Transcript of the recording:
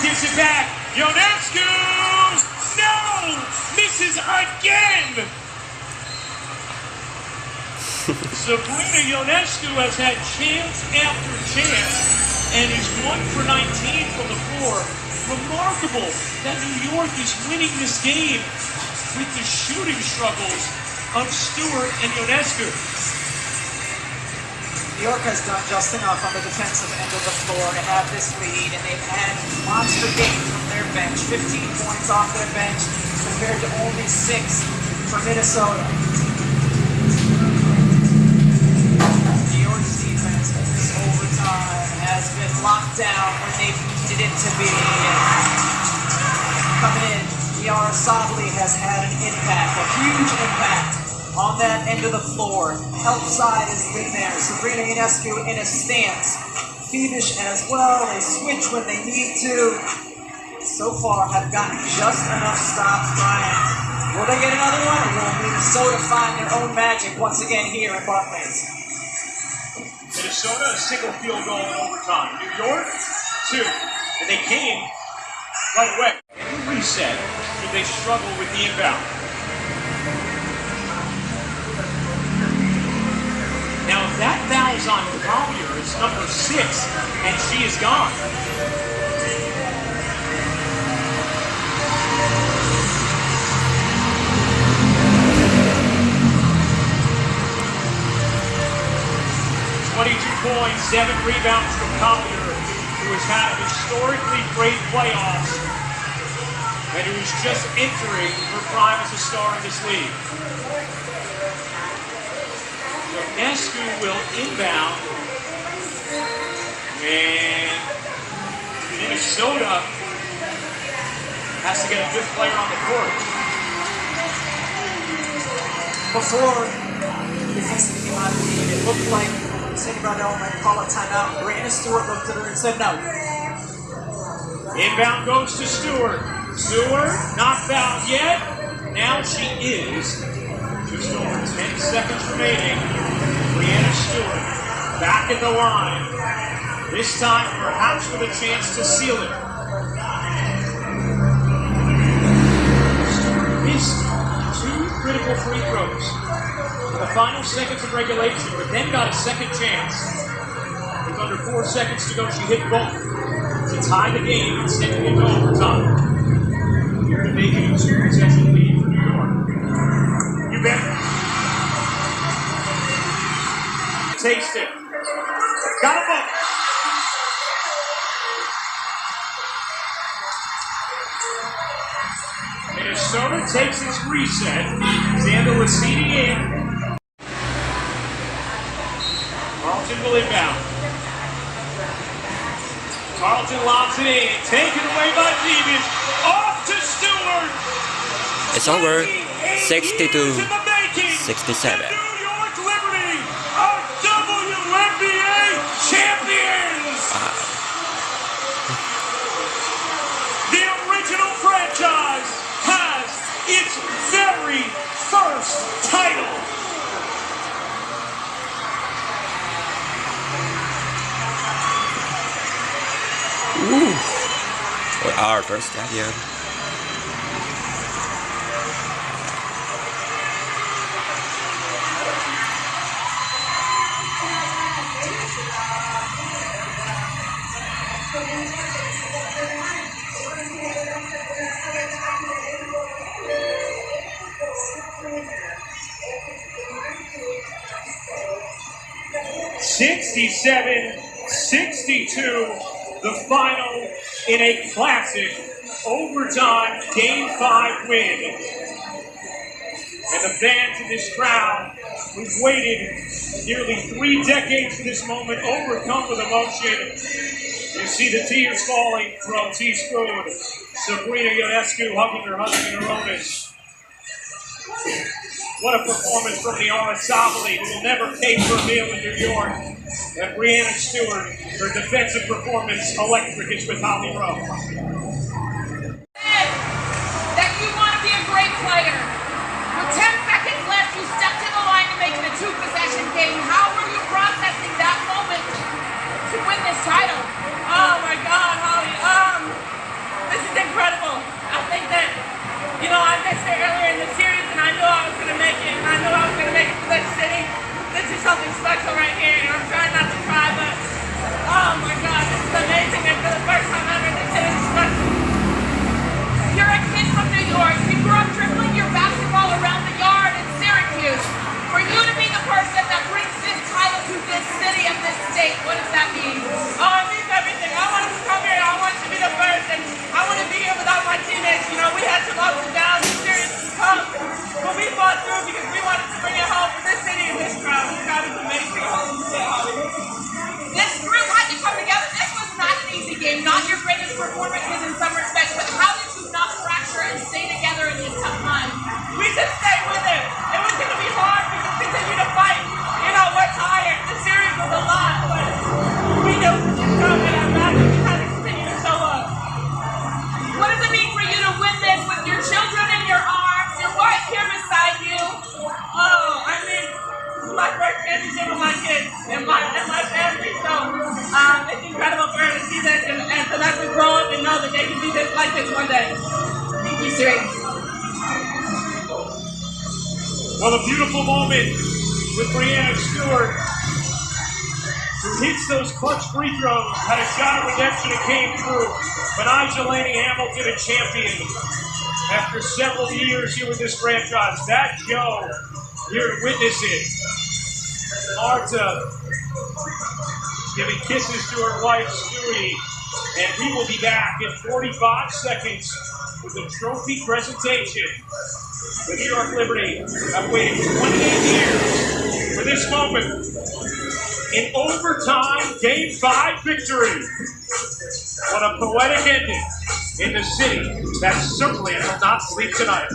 gives it back. Ionescu! No! Misses again! Sabrina Ionescu has had chance after chance and is 1 for 19 from the floor. Remarkable that New York is winning this game with the shooting struggles of Stewart and Ionescu. New York has done just enough on the defensive end of the floor to have this lead, and they've had monster games from their bench. 15 points off their bench compared to only 6 for Minnesota. New York's defense in this overtime has been locked down when they've needed it to be. Coming in, Yara Sabli has had an impact, a huge impact on that end of the floor. Help side has been there. Sabrina Ionescu in a stance. Thievish as well. They switch when they need to. So far have gotten just enough stops. Brian, will they get another one, or will Minnesota find their own magic once again here at Barclays? Minnesota, a single field goal in overtime. New York, 2. And they came right away. In the reset, did they struggle with the inbound? Now, if that foul's on Collier, it's number 6, and she is gone. Points, 7 rebounds from Collier, who has had a historically great playoffs and who is just entering her prime as a star in this league. So Ionescu will inbound, and Minnesota has to get a good player on the court. Before the defensive came out of the game, it looked like Sandy Bradell might call a timeout. Brianna Stewart looked at her and said no. Inbound goes to Stewart. Stewart, not fouled yet. Now she is. Just over 10 seconds remaining. Brianna Stewart back at the line. This time, perhaps with a chance to seal it. Stewart missed 2 critical free throws in the final seconds of regulation, but then got a second chance. With under 4 seconds to go, she hit both to tie the game and send it into overtime. Here to make it a 2-possession lead for New York. You bet. Taste it. Got a book. Minnesota takes its reset. Xander was seating in. Carlton will inbound. Carlton lobs it in. Taken away by Thievish. Off to Stewart. It's over. 62-67. New York Liberty are WNBA champions. The original franchise has its very first title. Ooh. Our first stadium. (67-62), the final in a classic overtime Game 5 win. And the fans in this crowd, we've waited nearly 3 decades for this moment, overcome with emotion. You see the tears falling from Teaspoon. Sabrina Ionescu hugging her husband Aronis. What a performance from the Sabli, who will never pay for a meal in New York. And Brianna Stewart, her defensive performance electric is with Holly Rowe. That you want to be a great player. With 10 seconds left, you stepped to the line to make it a 2-possession game. How were you processing that moment to win this title? Oh my God, Holly. performances in some respects, but how did you not fracture and stay together in these tough times? We just stayed with it. It was going to be hard. We just continue to fight. You know, we're tired. The series was a lot, but we knew we could come in our back and we had to continue to show up. What does it mean for you to win this with your children in your arms, your wife here beside you? Oh, I mean, my first championship with my kids and my family, so it's incredible for her to see this and for them to grow up and know that they can be this like this one day. Thank you, Siri. Well, a beautiful moment with Brianna Stewart, who hits those clutch free throws, had a shot at redemption and came through. But Delaney Hamilton, a champion, after several years here with this franchise. That show, here to witness it. Marta giving kisses to her wife, Stewie, and we will be back in 45 seconds with the trophy presentation. The New York Liberty have waited 28 years for this moment. In overtime, Game 5 victory. What a poetic ending in the city that certainly will not sleep tonight.